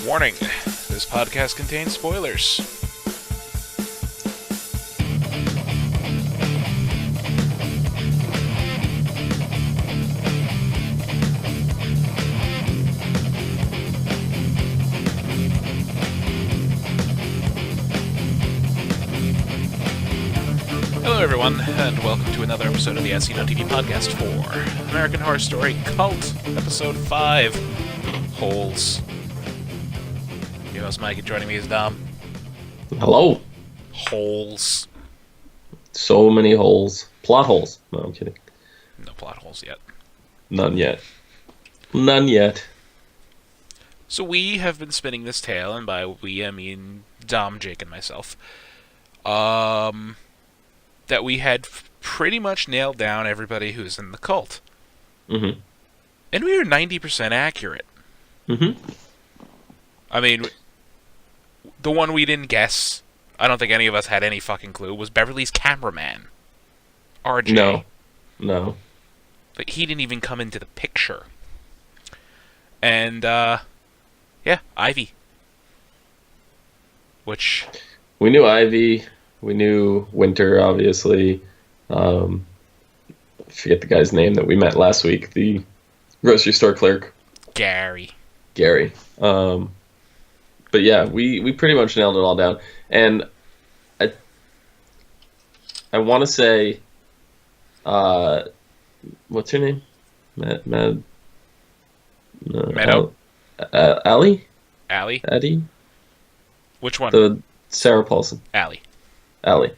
Warning, this podcast contains spoilers. Hello everyone, and welcome to another episode of the ASOTV podcast for American Horror Story Cult, Episode 5, Holes. Your host Mike, and joining me is Dom. Hello. Holes. So many holes. Plot holes. No, I'm kidding. No plot holes yet. None yet. None yet. So we have been spinning this tale, and by we I mean Dom, Jake, and myself, that we had pretty much nailed down everybody who's in the cult. Mm-hmm. And we were 90% accurate. Mm-hmm. I mean, the one we didn't guess, I don't think any of us had any fucking clue, was Beverly's cameraman. RJ. No. But he didn't even come into the picture. And, yeah, Ivy. Which... We knew Ivy. We knew Winter, obviously. I forget the guy's name that we met last week. The grocery store clerk. Gary. But yeah, we pretty much nailed it all down. And I want to say, what's her name? Meadow? Allie? Addie? Which one? The Sarah Paulson. Allie. I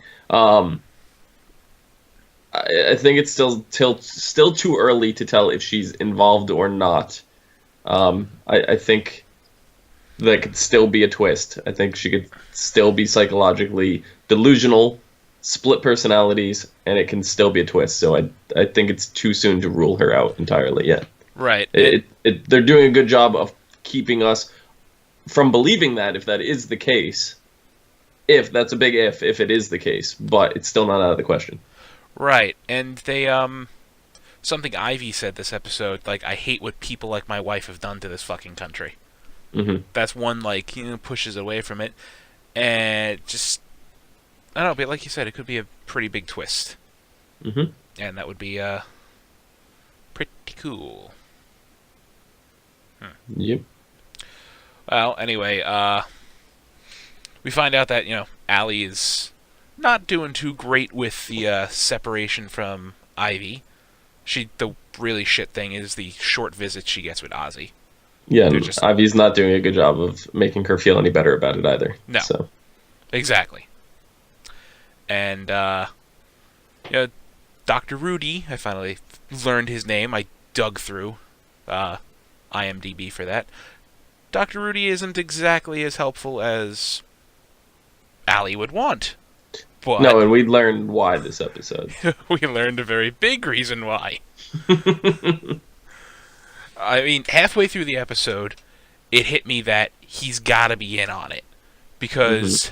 think it's still too early to tell if she's involved or not. I think that could still be a twist. I think she could still be psychologically delusional, split personalities, and it can still be a twist. So I think it's too soon to rule her out entirely yet. Right. They're doing a good job of keeping us from believing that if that is the case. If that's a big if it is the case, but it's still not out of the question. Right, and they, something Ivy said this episode, like, I hate what people like my wife have done to this fucking country. Mm-hmm. That's one, like, pushes away from it, and just, I don't know, but like you said, it could be a pretty big twist. Mm-hmm. And that would be, pretty cool. Yep. Well, anyway, we find out that, Allie is not doing too great with the separation from Ivy. The really shit thing is the short visits she gets with Ozzy. Yeah, Ivy's not doing a good job of making her feel any better about it either. No. So. Exactly. And, Dr. Rudy, I finally learned his name. I dug through IMDb for that. Dr. Rudy isn't exactly as helpful as Allie would want. But no, and we learned why this episode. We learned a very big reason why. I mean, halfway through the episode, it hit me that he's got to be in on it. Because,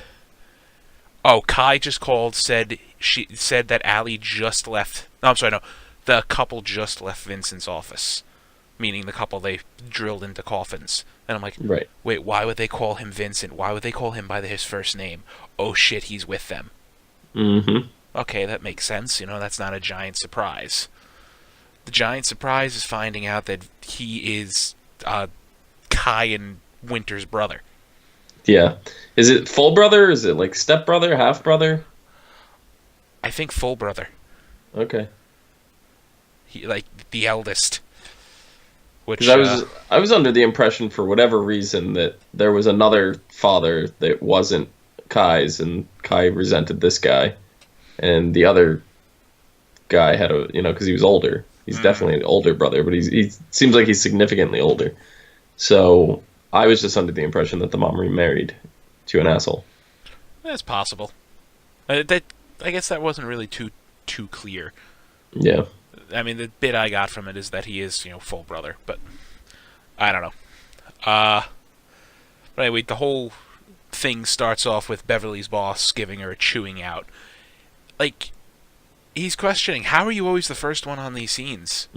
Kai just called, said that Allie just left... No, I'm sorry, no. The couple just left Vincent's office. Meaning the couple they drilled into coffins. And I'm like, right. Wait, why would they call him Vincent? Why would they call him by his first name? Oh shit, he's with them. Mm-hmm. Okay, that makes sense. That's not a giant surprise. The giant surprise is finding out that he is Kai and Winter's brother. Yeah. Is it full brother? Is it like step brother, half brother? I think full brother. Okay. He like the eldest. Which I was under the impression, for whatever reason, that there was another father that wasn't Kai's, and Kai resented this guy, and the other guy had because he was older. He's definitely an older brother, but he seems like he's significantly older. So I was just under the impression that the mom remarried to an asshole. That's possible. I guess that wasn't really too clear. Yeah. I mean, the bit I got from it is that he is, full brother, but I don't know. But anyway, the whole thing starts off with Beverly's boss giving her a chewing out. Like, he's questioning, how are you always the first one on these scenes?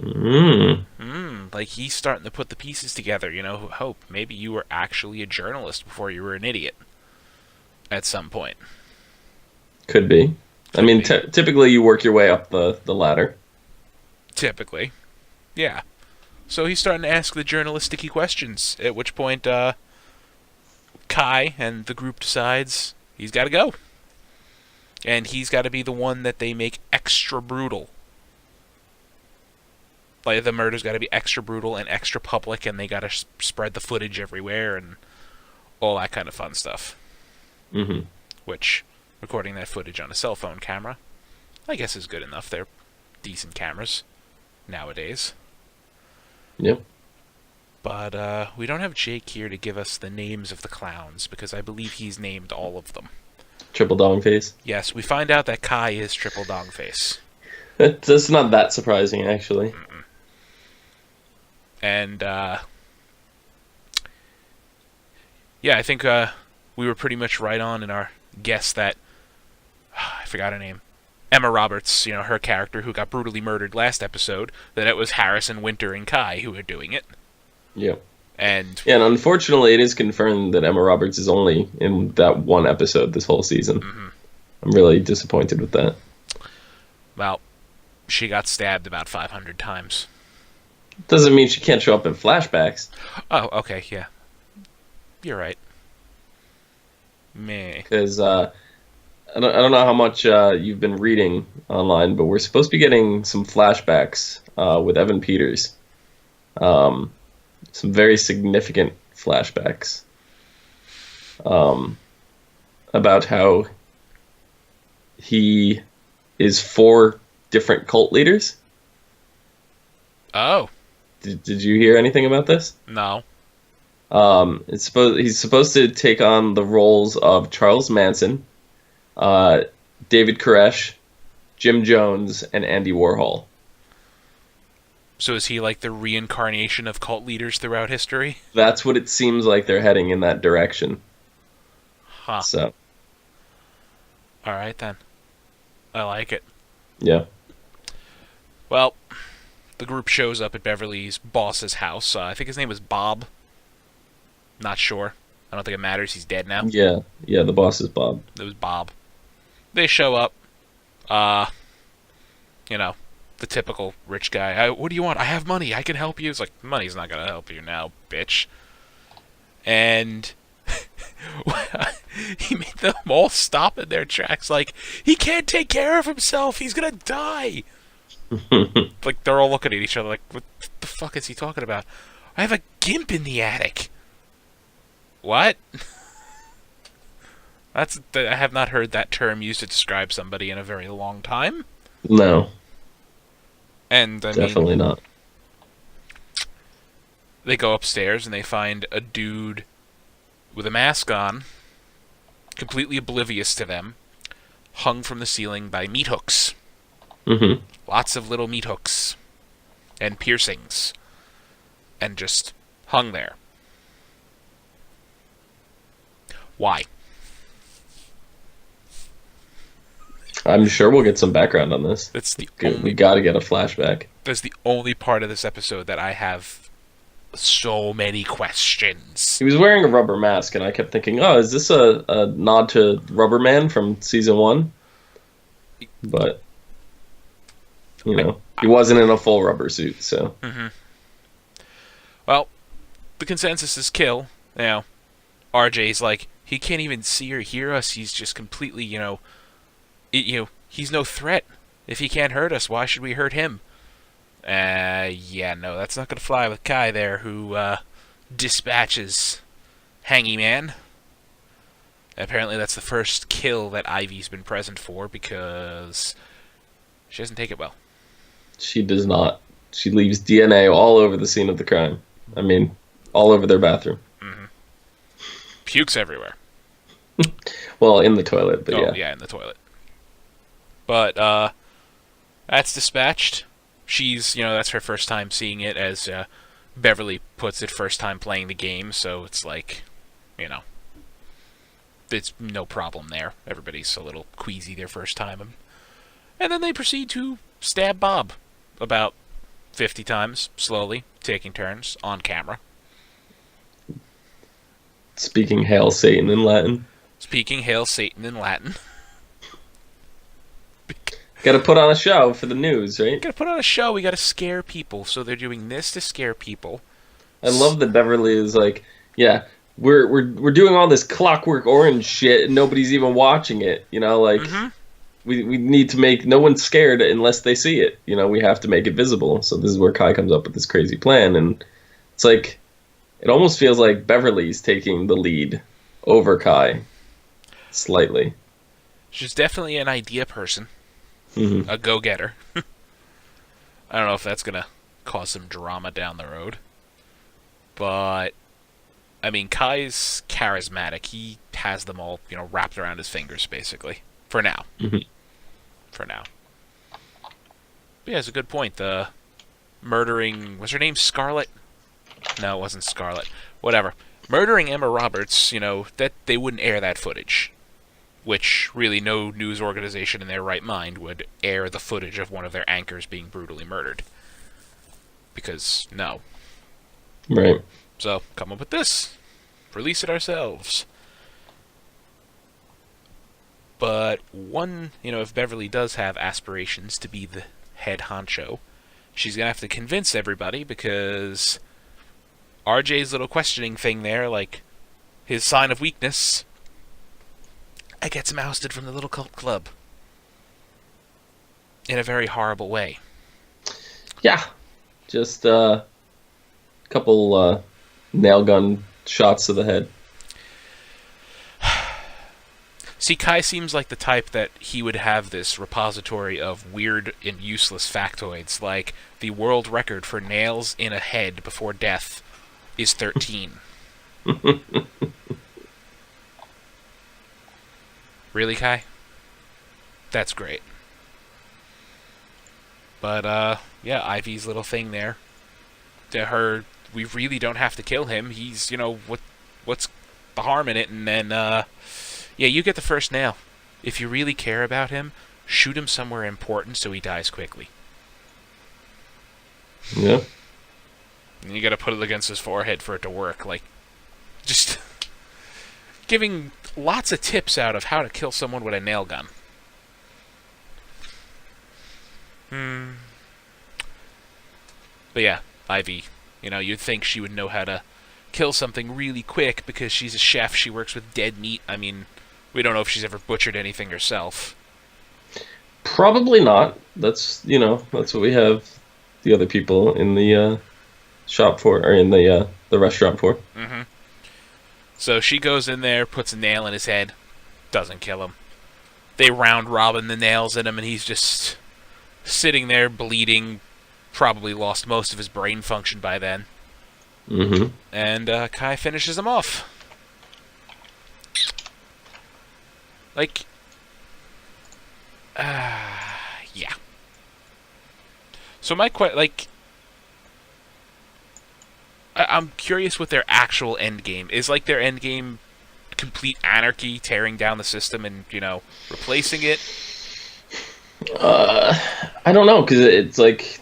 Like, Like, he's starting to put the pieces together, Hope, maybe you were actually a journalist before you were an idiot. At some point. Could be. I mean, typically you work your way up the ladder. Typically. Yeah. So he's starting to ask the journalistic-y questions, at which point, Kai and the group decides he's got to go. And he's got to be the one that they make extra brutal. Like, the murder's got to be extra brutal and extra public, and they got to spread the footage everywhere and all that kind of fun stuff. Mm-hmm. Which, recording that footage on a cell phone camera, I guess is good enough. They're decent cameras nowadays. Yep. But we don't have Jake here to give us the names of the clowns, because I believe he's named all of them. Triple Dong Face? Yes, we find out that Kai is Triple Dong Face. That's not that surprising, actually. Mm-mm. And, yeah, I think we were pretty much right on in our guess that... I forgot her name. Emma Roberts, her character who got brutally murdered last episode, that it was Harrison, Winter, and Kai who were doing it. Yeah. And unfortunately, it is confirmed that Emma Roberts is only in that one episode this whole season. Mm-hmm. I'm really disappointed with that. Well, she got stabbed about 500 times. Doesn't mean she can't show up in flashbacks. Oh, okay, yeah. You're right. Meh. Because I don't know how much you've been reading online, but we're supposed to be getting some flashbacks with Evan Peters. Some very significant flashbacks about how he is 4 different cult leaders. Oh. Did you hear anything about this? No. He's supposed to take on the roles of Charles Manson, David Koresh, Jim Jones, and Andy Warhol. So is he like the reincarnation of cult leaders throughout history? That's what it seems like. They're heading in that direction. Huh. So. All right, then. I like it. Yeah. Well, the group shows up at Beverly's boss's house. I think his name was Bob. Not sure. I don't think it matters. He's dead now. Yeah, the boss is Bob. It was Bob. They show up. The typical rich guy. What do you want? I have money. I can help you. It's like, money's not going to help you now, bitch. And he made them all stop in their tracks like, he can't take care of himself. He's going to die. Like, they're all looking at each other like, what the fuck is he talking about? I have a gimp in the attic. What? I have not heard that term used to describe somebody in a very long time. No. And definitely not. They go upstairs and they find a dude with a mask on, completely oblivious to them, hung from the ceiling by meat hooks. Mm-hmm. Lots of little meat hooks and piercings, and just hung there. Why? I'm sure we'll get some background on this. We got to get a flashback. That's the only part of this episode that I have so many questions. He was wearing a rubber mask, and I kept thinking, oh, is this a nod to Rubber Man from season 1? But, he wasn't in a full rubber suit, so. Mm-hmm. Well, the consensus is kill. RJ's like, he can't even see or hear us. He's just completely, he's no threat. If he can't hurt us, why should we hurt him? No, that's not going to fly with Kai there, who dispatches Hangy Man. Apparently that's the first kill that Ivy's been present for, because she doesn't take it well. She does not. She leaves DNA all over the scene of the crime. I mean, all over their bathroom. Mm-hmm. Pukes everywhere. Well, in the toilet, but yeah. Yeah, in the toilet. But, that's dispatched. She's, that's her first time seeing it, as Beverly puts it, first time playing the game, so it's like, it's no problem there. Everybody's a little queasy their first time. And then they proceed to stab Bob about 50 times, slowly, taking turns, on camera. Speaking Hail Satan in Latin. Speaking Hail Satan in Latin. Got to put on a show for the news, right? Gotta put on a show, we gotta scare people, so they're doing this to scare people. I love that Beverly is like, yeah, we're doing all this Clockwork Orange shit and nobody's even watching it. You know, like we need to make no one's scared unless they see it. You know, we have to make it visible. So this is where Kai comes up with this crazy plan, and it's like it almost feels like Beverly's taking the lead over Kai slightly. She's definitely an idea person, Mm-hmm. a go-getter. I don't know if that's gonna cause some drama down the road, but I mean, Kai's charismatic. He has them all, wrapped around his fingers, basically. For now. Mm-hmm. For now. But yeah, it's a good point. The murdering... Was her name Scarlet? No, it wasn't Scarlet. Whatever. Murdering Emma Roberts, that they wouldn't air that footage. Which, really, no news organization in their right mind would air the footage of one of their anchors being brutally murdered. Because, no. Right. So, come up with this. Release it ourselves. But if Beverly does have aspirations to be the head honcho, she's going to have to convince everybody, because RJ's little questioning thing there, like his sign of weakness, I gets him ousted from the little cult club. In a very horrible way. Yeah. Just a couple nail gun shots to the head. See, Kai seems like the type that he would have this repository of weird and useless factoids, like the world record for nails in a head before death is 13. Really, Kai? That's great. But, yeah, Ivy's little thing there. To her, we really don't have to kill him. He's, what's the harm in it? And then, yeah, you get the first nail. If you really care about him, shoot him somewhere important so he dies quickly. Yeah. And you gotta put it against his forehead for it to work. Like, just giving lots of tips out of how to kill someone with a nail gun. But yeah, Ivy, you'd think she would know how to kill something really quick because she's a chef, she works with dead meat. I mean, we don't know if she's ever butchered anything herself. Probably not. That's what we have the other people in the shop for, or in the restaurant for. Mm-hmm. So she goes in there, puts a nail in his head, doesn't kill him. They round robin the nails in him, and he's just sitting there bleeding, probably lost most of his brain function by then. Mm-hmm. And Kai finishes him off. Like, yeah. So my I'm curious what their actual end game is. Like, their end game complete anarchy, tearing down the system and, replacing it? I don't know, because it's like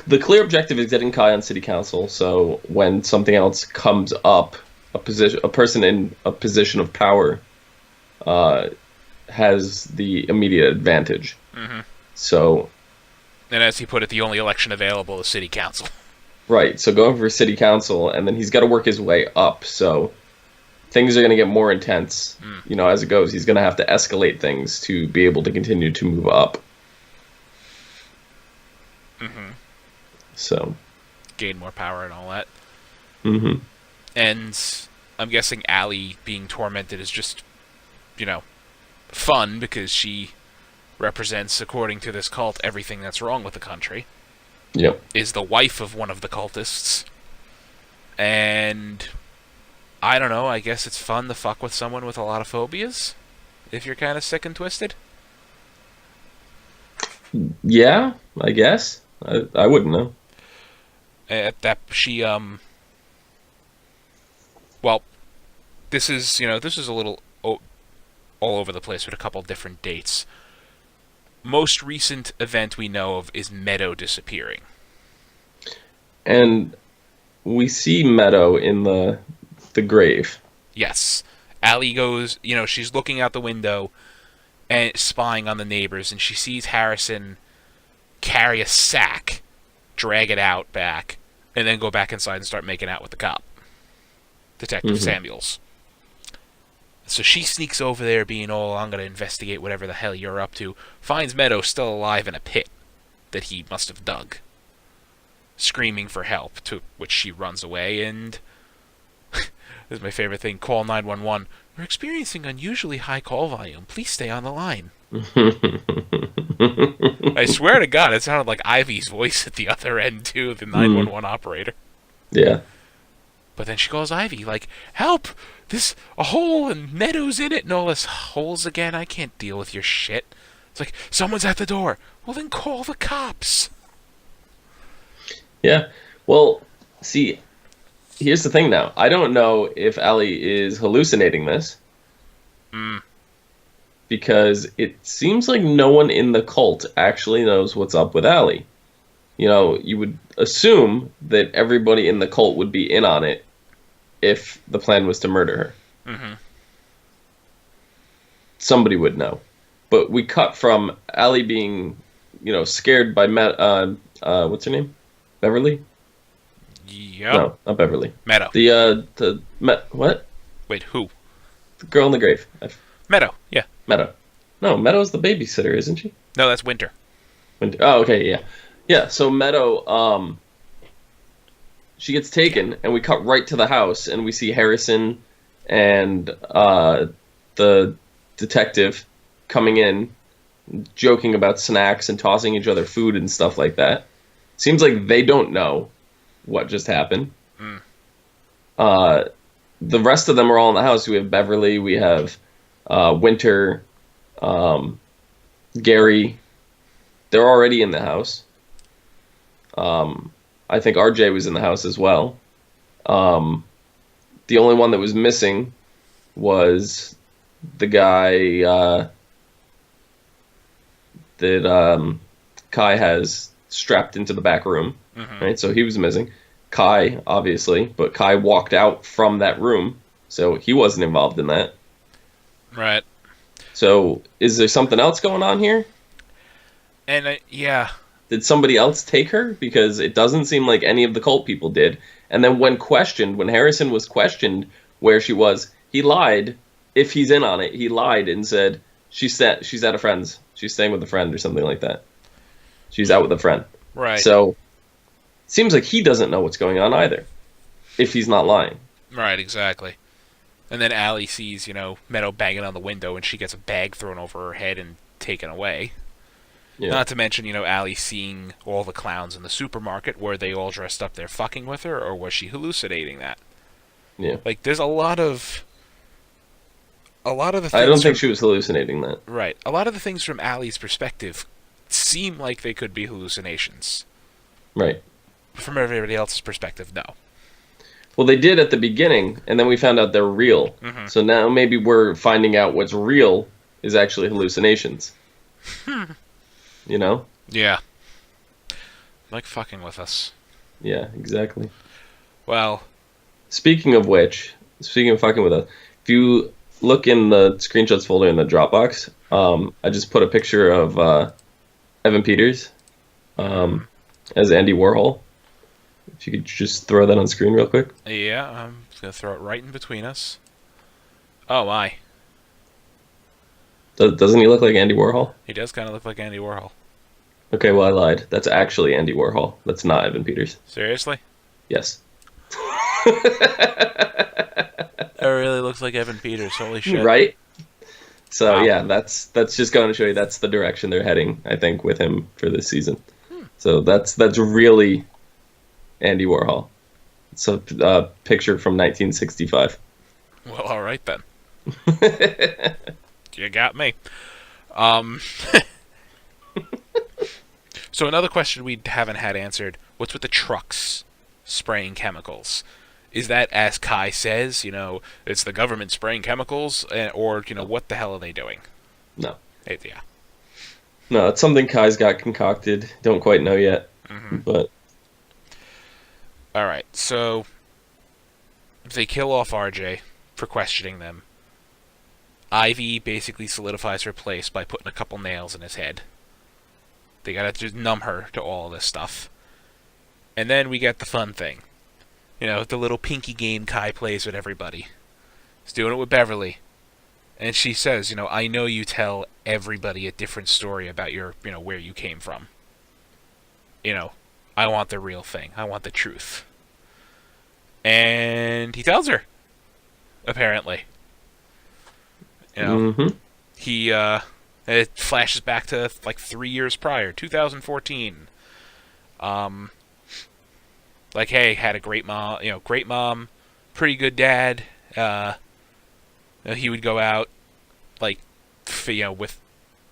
the clear objective is getting Kai on city council, so when something else comes up, a person in a position of power has the immediate advantage. Mm-hmm. So, and as he put it, the only election available is city council. Right, so going for city council, and then he's got to work his way up, so things are going to get more intense, as it goes. He's going to have to escalate things to be able to continue to move up. Mm-hmm. So. Gain more power and all that. Mm-hmm. And I'm guessing Allie being tormented is just, fun, because she represents, according to this cult, everything that's wrong with the country. Yep. Is the wife of one of the cultists. And I don't know, I guess it's fun to fuck with someone with a lot of phobias, if you're kind of sick and twisted. Yeah, I guess. I wouldn't know. That she, well, this is a little all over the place with a couple different dates. Most recent event we know of is Meadow disappearing. And we see Meadow in the grave. Yes. Allie goes, she's looking out the window and spying on the neighbors, and she sees Harrison carry a sack, drag it out back, and then go back inside and start making out with the cop, Detective Samuels. So she sneaks over there being all, I'm going to investigate whatever the hell you're up to, finds Meadow still alive in a pit that he must have dug, screaming for help, to which she runs away, and this is my favorite thing, call 911. We're experiencing unusually high call volume. Please stay on the line. I swear to God, it sounded like Ivy's voice at the other end, too, the 911 operator. Yeah. But then she calls Ivy, like, help! There's a hole and Meadows in it and all this holes again. I can't deal with your shit. It's like, someone's at the door. Well, then call the cops. Yeah. Well, see, here's the thing now. I don't know if Allie is hallucinating this. Because it seems like no one in the cult actually knows what's up with Allie. You would assume that everybody in the cult would be in on it if the plan was to murder her. Somebody would know. But we cut from Allie being, scared by what's her name? Beverly? Yep. No, not Beverly. Meadow. What? Wait, who? The girl in the grave. Meadow, yeah. Meadow. No, Meadow's the babysitter, isn't she? No, that's Winter. Oh, okay, yeah. Yeah, so Meadow, she gets taken, and we cut right to the house, and we see Harrison and the detective coming in, joking about snacks and tossing each other food and stuff like that. Seems like they don't know what just happened. The rest of them are all in the house. We have Beverly, we have Winter, Gary. They're already in the house. I think RJ was in the house as well. The only one that was missing was the guy that Kai has strapped into the back room. Right, so he was missing. Kai, obviously, but Kai walked out from that room, so he wasn't involved in that. Right. So, is there something else going on here? And, yeah. Did somebody else take her? Because it doesn't seem like any of the cult people did. And then when Harrison was questioned where she was, he lied. If he's in on it, he lied and said, she's at a friend's. She's staying with a friend or something like that. She's out with a friend. Right. So, seems like he doesn't know what's going on either, if he's not lying. Right, exactly. And then Allie sees, Meadow banging on the window, and she gets a bag thrown over her head and taken away. Yeah. Not to mention, Allie seeing all the clowns in the supermarket. Were they all dressed up there fucking with her, or was she hallucinating that? Yeah. Like, there's a lot of the things I don't think she was hallucinating that. Right. A lot of the things from Allie's perspective seem like they could be hallucinations. Right. From everybody else's perspective, no. Well, they did at the beginning, and then we found out they're real. So now maybe we're finding out what's real is actually hallucinations. Yeah. Like fucking with us. Yeah, exactly. Well. Speaking of fucking with us, if you look in the screenshots folder in the Dropbox, I just put a picture of Evan Peters as Andy Warhol. If you could just throw that on screen real quick. Yeah, I'm going to throw it right in between us. Oh, my. Doesn't he look like Andy Warhol? He does kind of look like Andy Warhol. Okay, well, I lied. That's actually Andy Warhol. That's not Evan Peters. Seriously? Yes. That really looks like Evan Peters. Holy shit. Right? So, wow. Yeah, that's just going to show you that's the direction they're heading, I think, with him for this season. So that's really Andy Warhol. It's a picture from 1965. Well, all right then. You got me. So another question we haven't had answered, what's with the trucks spraying chemicals? Is that, as Kai says, it's the government spraying chemicals, or, what the hell are they doing? No. Yeah. No, it's something Kai's got concocted. Don't quite know yet, but... All right, so they kill off RJ for questioning them. Ivy basically solidifies her place by putting a couple nails in his head. They gotta just numb her to all of this stuff. And then we get the fun thing. The little pinky game Kai plays with everybody. He's doing it with Beverly. And she says, I know you tell everybody a different story about your, where you came from. I want the real thing. I want the truth. And he tells her, apparently. He, it flashes back to, 3 years prior, 2014. Hey, had a great mom, pretty good dad. He would go out, with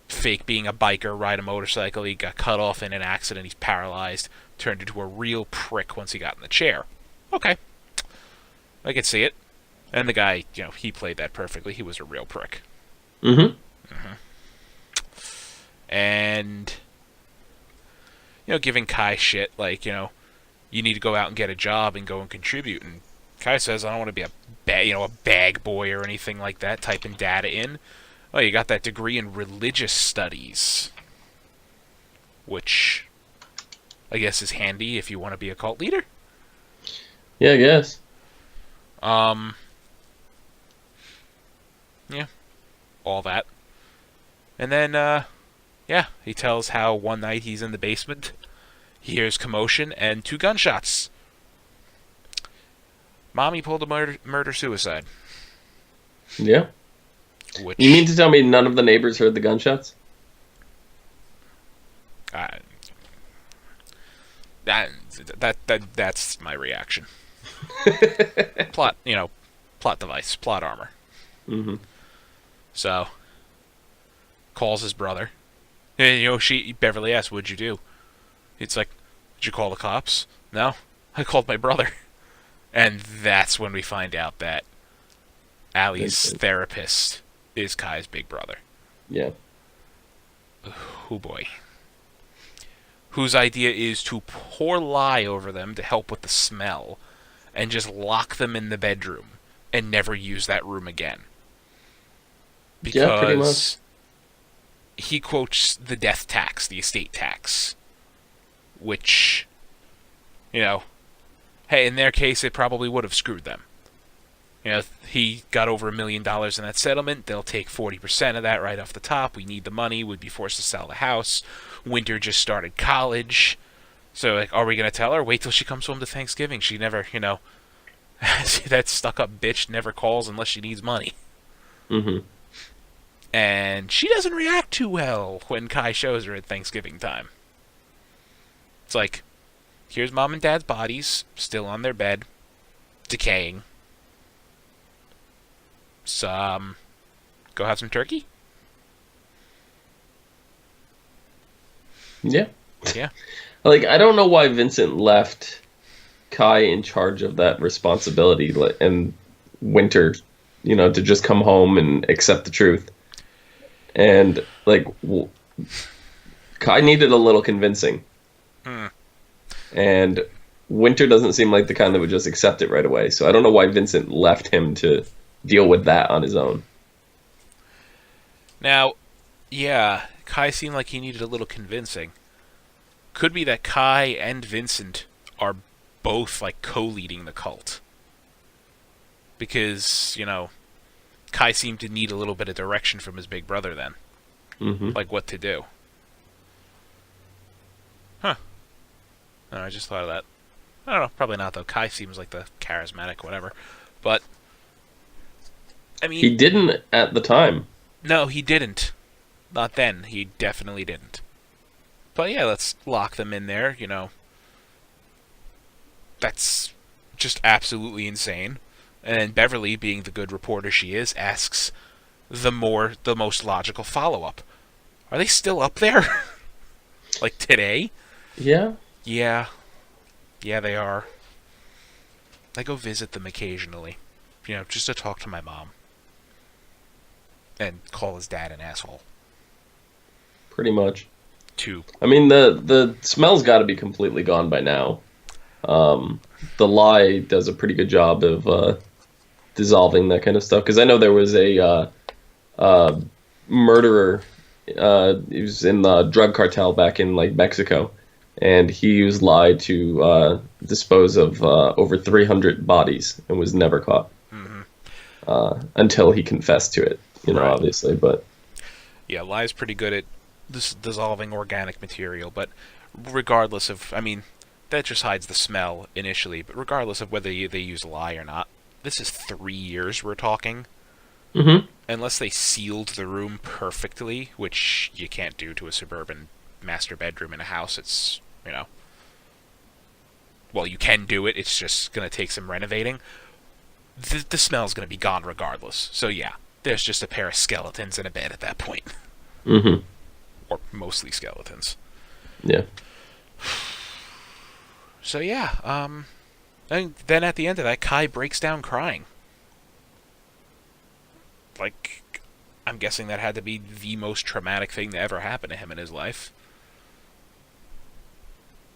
fake being a biker, ride a motorcycle. He got cut off in an accident. He's paralyzed. Turned into a real prick once he got in the chair. Okay. I could see it. And the guy, he played that perfectly. He was a real prick. And, giving Kai shit, you need to go out and get a job and go and contribute. And Kai says, I don't want to be a bag boy or anything like that, typing data in. Oh, you got that degree in religious studies. Which, I guess, is handy if you want to be a cult leader. Yeah, I guess. Yeah. All that. And then, he tells how one night he's in the basement, he hears commotion and 2 gunshots. Mommy pulled a murder-suicide. Yeah. Which, you mean to tell me none of the neighbors heard the gunshots? That's my reaction. Plot device, plot armor. So, calls his brother. And, Beverly asks, what'd you do? It's like, did you call the cops? No, I called my brother. And that's when we find out that Allie's therapist is Kai's big brother. Yeah. Oh boy. Whose idea is to pour lye over them to help with the smell, and just lock them in the bedroom, and never use that room again. Yeah, pretty much. Because he quotes the death tax, the estate tax, which, hey, in their case, it probably would have screwed them. He got over $1 million in that settlement. They'll take 40% of that right off the top. We need the money. We'd be forced to sell the house. Winter just started college. So, are we going to tell her? Wait till she comes home to Thanksgiving. She never, that stuck-up bitch never calls unless she needs money. And she doesn't react too well when Kai shows her at Thanksgiving time. It's like, here's Mom and Dad's bodies, still on their bed, decaying. So, go have some turkey? Yeah. Yeah. I don't know why Vincent left Kai in charge of that responsibility and Winter, to just come home and accept the truth. And, Kai needed a little convincing. And Winter doesn't seem like the kind that would just accept it right away. So I don't know why Vincent left him to deal with that on his own. Now, yeah, Kai seemed like he needed a little convincing. Could be that Kai and Vincent are both, co-leading the cult. Because, Kai seemed to need a little bit of direction from his big brother then. What to do. Huh. No, I just thought of that. I don't know, probably not, though. Kai seems like the charismatic whatever. But, I mean... He didn't at the time. No, he didn't. Not then. He definitely didn't. But yeah, let's lock them in there, That's just absolutely insane. And Beverly, being the good reporter she is, asks the most logical follow-up. Are they still up there? Today? Yeah. Yeah. Yeah, they are. I go visit them occasionally. Just to talk to my mom. And call his dad an asshole. Pretty much. Two. I mean, the smell's got to be completely gone by now. The lie does a pretty good job of dissolving that kind of stuff. Because I know there was a uh, murderer. He was in the drug cartel back in like Mexico, and he used lie to dispose of over 300 bodies and was never caught until he confessed to it. Right. Obviously, but Yeah, lie's pretty good at dissolving organic material, but regardless of, I mean, that just hides the smell initially, but regardless of whether they use lye or not, this is 3 years we're talking. hmm Unless they sealed the room perfectly, which you can't do to a suburban master bedroom in a house. It's, well, you can do it, it's just going to take some renovating. The smell's going to be gone regardless. So yeah, there's just a pair of skeletons in a bed at that point. hmm Or mostly skeletons. yeah, So yeah, and then at the end of that, Kai breaks down crying. Like, I'm guessing that had to be the most traumatic thing to ever happen to him in his life.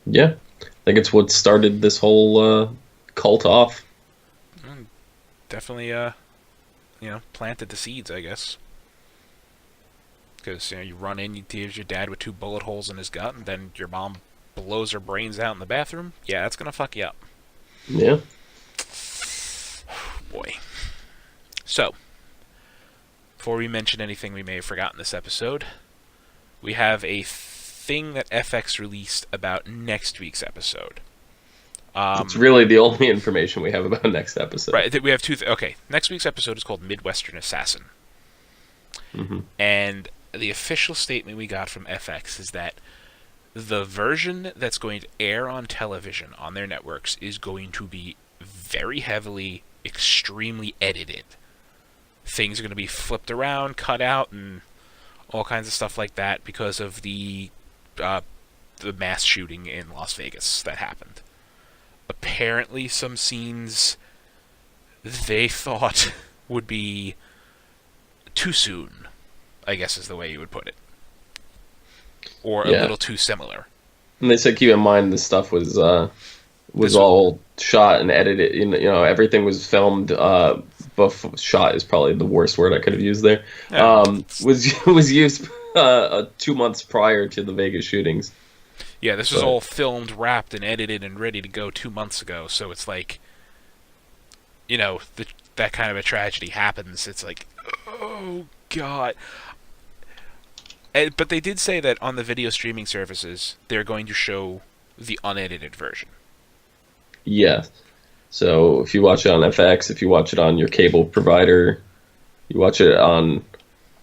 yeah. I think it's what started this whole cult off. Definitely, planted the seeds, I guess. Because, you run in, you tease your dad with 2 bullet holes in his gut, and then your mom blows her brains out in the bathroom. Yeah, that's gonna fuck you up. Yeah. Boy. So, before we mention anything we may have forgotten this episode, we have a thing that FX released about next week's episode. It's really the only information we have about next episode. Right, we have two... okay, next week's episode is called Midwestern Assassin. hmm And the official statement we got from FX is that the version that's going to air on television on their networks is going to be very heavily, extremely edited. Things are going to be flipped around, cut out, and all kinds of stuff like that because of the mass shooting in Las Vegas that happened. Apparently, some scenes they thought would be too soon, I guess is the way you would put it. Or a little too similar. And they said keep in mind this stuff was all shot and edited. Everything was filmed. Shot is probably the worst word I could have used there. Yeah. Was used 2 months prior to the Vegas shootings. Yeah, this was all filmed, wrapped, and edited and ready to go 2 months ago. So it's like, that kind of a tragedy happens. It's like, oh god. But they did say that on the video streaming services, they're going to show the unedited version. Yeah. So if you watch it on FX, if you watch it on your cable provider, you watch it on,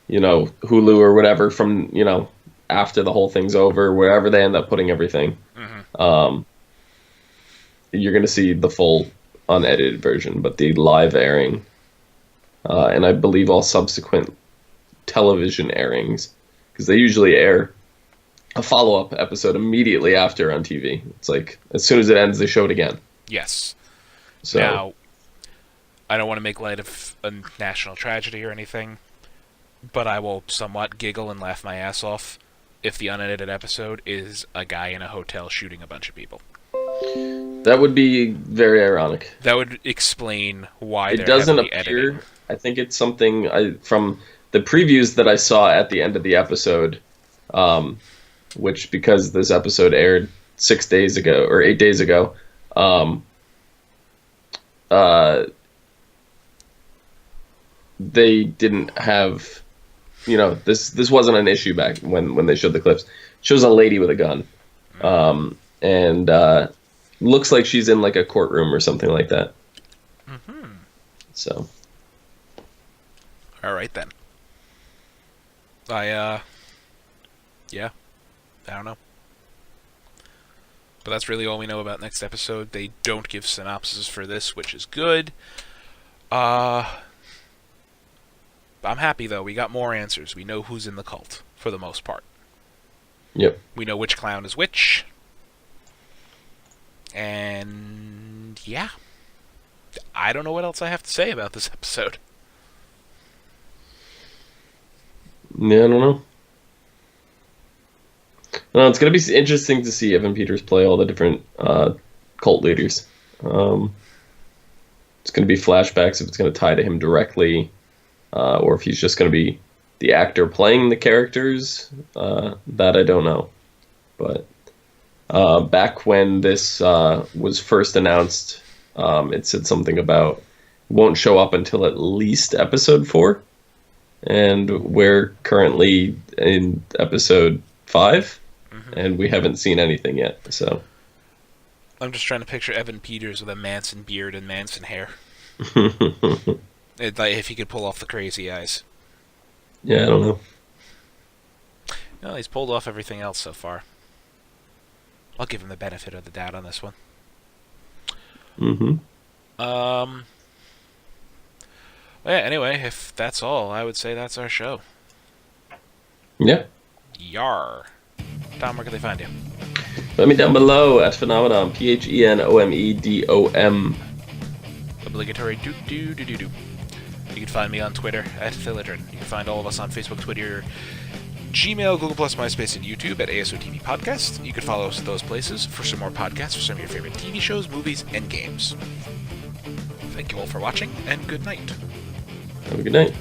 Hulu or whatever from, after the whole thing's over, wherever they end up putting everything, you're going to see the full unedited version, but the live airing, and I believe all subsequent television airings, because they usually air a follow-up episode immediately after on TV. It's like, as soon as it ends, they show it again. Yes. So, now, I don't want to make light of a national tragedy or anything, but I will somewhat giggle and laugh my ass off if the unedited episode is a guy in a hotel shooting a bunch of people. that would be very ironic. That would explain why It they're doesn't heavily appear. editing. I think it's something from the previews that I saw at the end of the episode, which, because this episode aired 6 days ago or 8 days ago, they didn't have, this wasn't an issue back when they showed the clips. It shows a lady with a gun, and looks like she's in like a courtroom or something like that. So, all right then. Yeah, I don't know. But that's really all we know about next episode. They don't give synopses for this, which is good. I'm happy, though. We got more answers. We know who's in the cult, for the most part. yep. We know which clown is which. And, yeah. I don't know what else I have to say about this episode. Yeah, I don't know. No, it's going to be interesting to see Evan Peters play all the different cult leaders. It's going to be flashbacks, if it's going to tie to him directly, or if he's just going to be the actor playing the characters. That I don't know. But back when this was first announced, it said something about won't show up until at least episode 4. And we're currently in episode 5, and we haven't seen anything yet. So I'm just trying to picture Evan Peters with a Manson beard and Manson hair. If he could pull off the crazy eyes. Yeah, I don't know. No, he's pulled off everything else so far. I'll give him the benefit of the doubt on this one. Yeah, anyway, if that's all, I would say that's our show. Yeah. Yar. Tom, where can they find you? Let me down below at Phenomenon, PHENOMEDOM. Obligatory do. You can find me on Twitter at Philidron. You can find all of us on Facebook, Twitter, Gmail, Google+, MySpace, and YouTube at ASOTV Podcast. You can follow us at those places for some more podcasts for some of your favorite TV shows, movies, and games. Thank you all for watching, and good night. Have a good night.